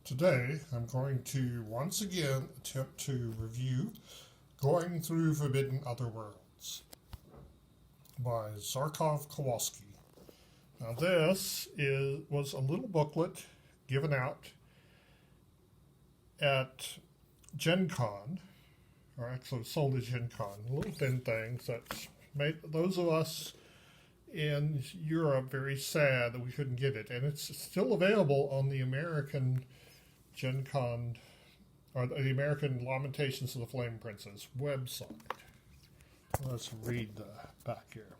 Today, I'm going to once again attempt to review Going Through Forbidden Otherworlds by Zarkov Kowalski. Now, was a little booklet given out at Gen Con, or actually sold at Gen Con. Little thin things that made those of us in Europe very sad that we couldn't get it. And it's still available on the American Gen Con, or the American Lamentations of the Flame Princess website. Let's read the back here.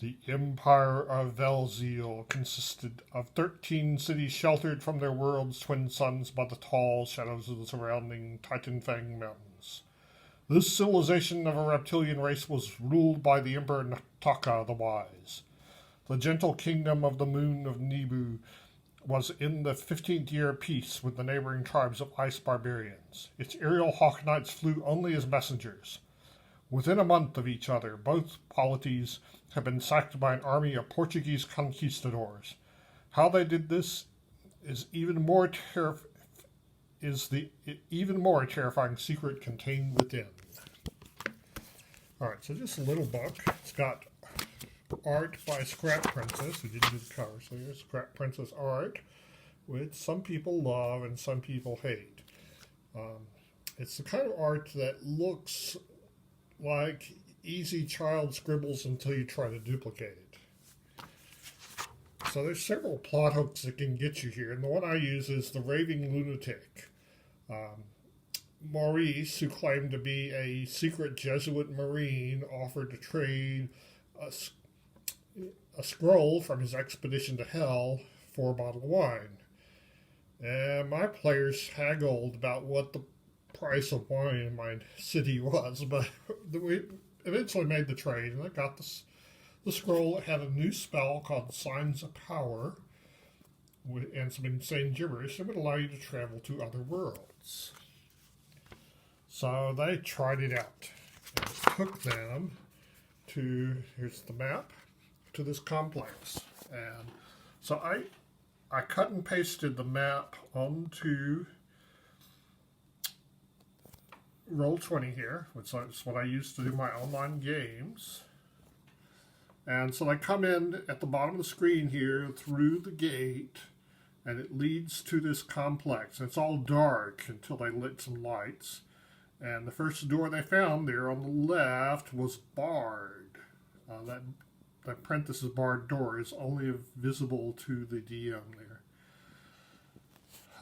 The Empire of Velzeal consisted of 13 cities sheltered from their world's twin suns by the tall shadows of the surrounding Titanfang Mountains. This civilization of a reptilian race was ruled by the Emperor Nataka the Wise. The gentle kingdom of the moon of Nibu was in the 15th year of peace with the neighboring tribes of ice barbarians. Its aerial hawk knights flew only as messengers. Within a month of each other, both polities had been sacked by an army of Portuguese conquistadors. How they did this is the even more terrifying secret contained within. All right, so just a little book. It's got art by Scrap Princess, who didn't do the cover. So here's Scrap Princess art, which some people love and some people hate. It's the kind of art that looks like easy child scribbles until you try to duplicate it. So there's several plot hooks that can get you here, and the one I use is the Raving Lunatic. Maurice, who claimed to be a secret Jesuit Marine, offered to trade a scroll from his expedition to hell for a bottle of wine. And my players haggled about what the price of wine in my city was, but we eventually made the trade, and I got the scroll. It had a new spell called Signs of Power and some insane gibberish that would allow you to travel to other worlds. So they tried it out. And it took them to, here's the map, to this complex. And so I cut and pasted the map onto Roll20 here, which is what I use to do my online games. And so I come in at the bottom of the screen here through the gate, and it leads to this complex. It's all dark until they lit some lights. And the first door they found there on the left was barred. That Prentice's barred door is only visible to the DM there.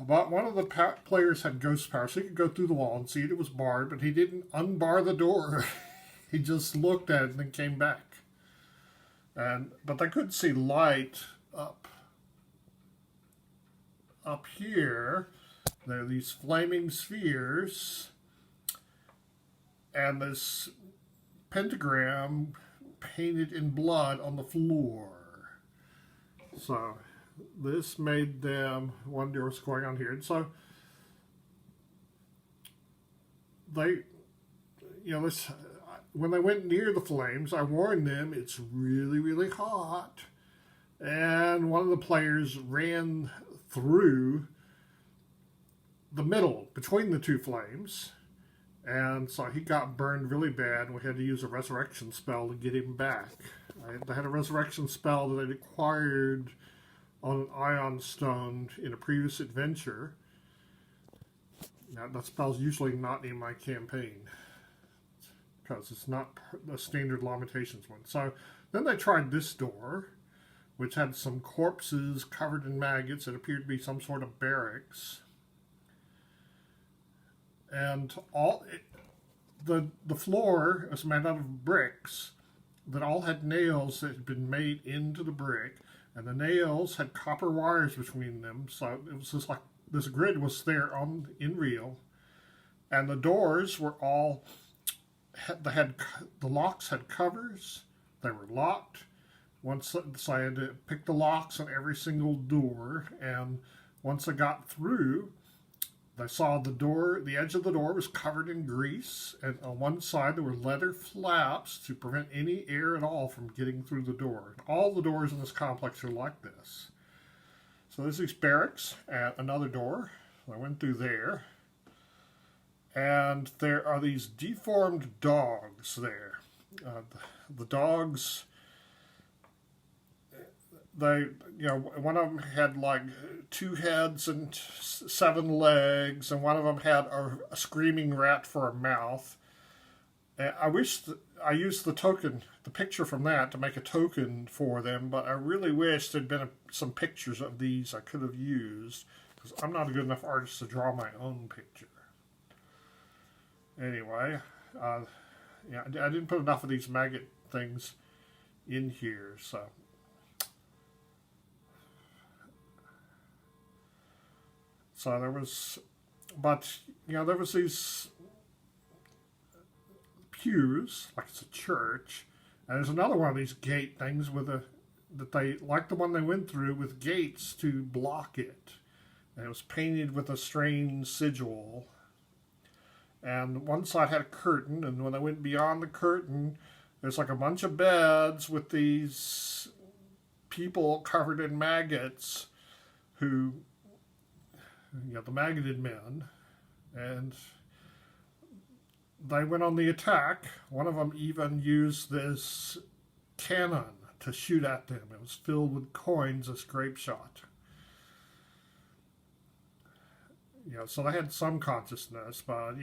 But one of the players had ghost power, so he could go through the wall and see it was barred, but he didn't unbar the door. He just looked at it and then came back. But they could see light up here. There are these flaming spheres and this pentagram painted in blood on the floor. So this made them wonder what's going on here. And so they, when they went near the flames, I warned them it's really, really hot. And one of the players ran through the middle between the two flames. And so he got burned really bad, and we had to use a resurrection spell to get him back. I had a resurrection spell that I acquired on an ion stone in a previous adventure. Now, that spell's usually not in my campaign, because it's not the standard Lamentations one. So then they tried this door, which had some corpses covered in maggots. It appeared to be some sort of barracks. And the floor was made out of bricks that all had nails that had been made into the brick, and the nails had copper wires between them. So it was just like this grid was there in real, and the doors were all the locks had covers. They were locked. So I had to pick the locks on every single door, and once I got through, I saw the edge of the door was covered in grease, and on one side there were leather flaps to prevent any air at all from getting through the door. All the doors in this complex are like this. So there's these barracks at another door. I went through there. And there are these deformed dogs there. The dogs, one of them had like 2 heads and 7 legs, and one of them had a screaming rat for a mouth. And I wish I used the picture from that to make a token for them, but I really wish there'd been some pictures of these I could have used, because I'm not a good enough artist to draw my own picture. Anyway, I didn't put enough of these maggot things in here, so. So there was, there was these pews, like it's a church, and there's another one of these gate things that they, like the one they went through, with gates to block it. And it was painted with a strange sigil. And one side had a curtain, and when I went beyond the curtain, there's like a bunch of beds with these people covered in maggots who, the maggoted men, and they went on the attack. One of them even used this cannon to shoot at them. It was filled with coins as grape shot. So they had some consciousness, but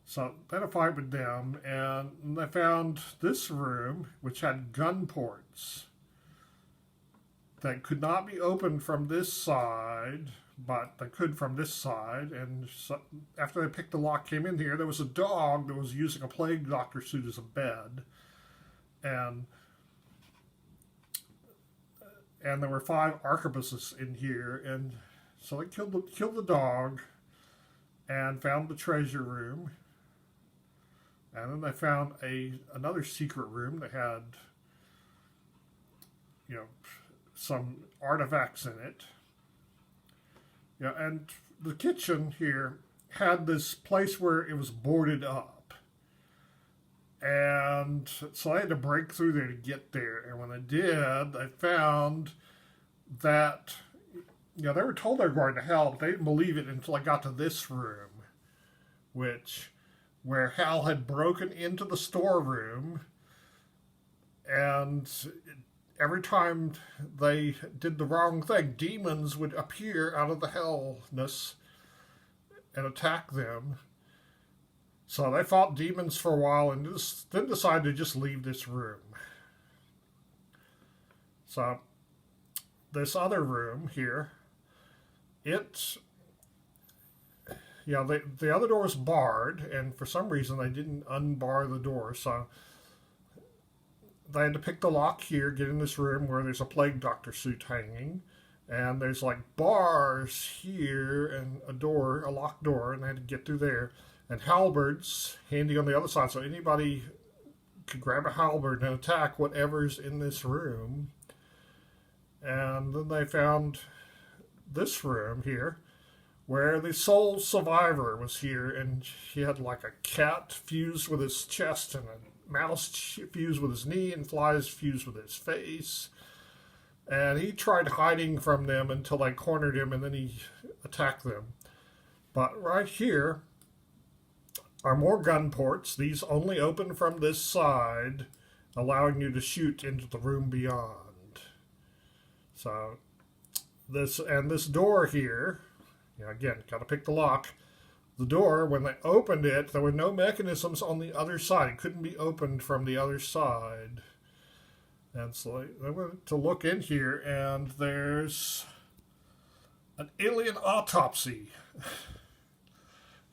So they had a fight with them, and they found this room, which had gun ports that could not be opened from this side, but they could from this side. And so after they picked the lock, came in here, there was a dog that was using a plague doctor suit as a bed, and there were 5 arquebuses in here, and so they killed the dog and found the treasure room. And then they found another secret room that had, some artifacts in it. And the kitchen here had this place where it was boarded up. And so I had to break through there to get there. And when I did, they found that, they were told they were going to hell, but they didn't believe it until I got to this room, where Hal had broken into the storeroom, and every time they did the wrong thing, demons would appear out of the hellness and attack them. So they fought demons for a while and then decided to just leave this room. So this other room here, the other door was barred, and for some reason they didn't unbar the door, so they had to pick the lock here, get in this room where there's a plague doctor suit hanging, and there's like bars here and a locked door, and they had to get through there, and halberds handy on the other side, so anybody could grab a halberd and attack whatever's in this room. And then they found this room here, where the sole survivor was here, and he had like a cat fused with his chest, and a mouse fused with his knee, and flies fused with his face. And he tried hiding from them until they cornered him, and then he attacked them. But right here are more gun ports. These only open from this side, allowing you to shoot into the room beyond. So this door here, again, got to pick the lock. The door, when they opened it, there were no mechanisms on the other side. It couldn't be opened from the other side. And so they went to look in here, and there's an alien autopsy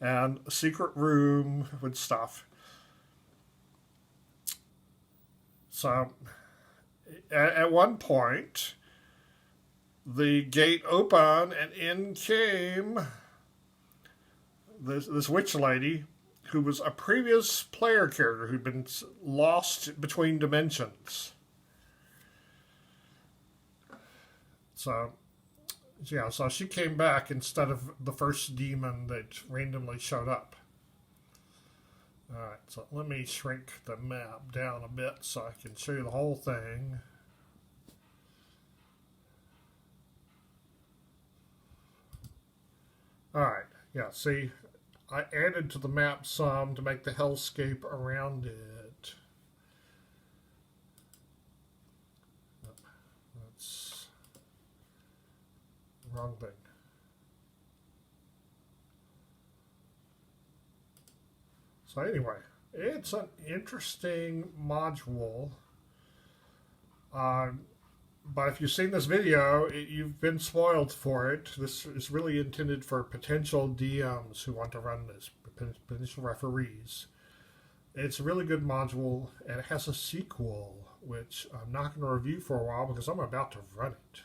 and a secret room with stuff. So at one point, the gate opened, and in came this witch lady who was a previous player character who'd been lost between dimensions. So she came back instead of the first demon that randomly showed up. Alright, so let me shrink the map down a bit so I can show you the whole thing. All right, yeah, see, I added to the map some to make the hellscape around it. That's the wrong thing. So anyway, it's an interesting module. But if you've seen this video, you've been spoiled for it. This is really intended for potential DMs who want to run this, potential referees. It's a really good module, and it has a sequel, which I'm not going to review for a while because I'm about to run it.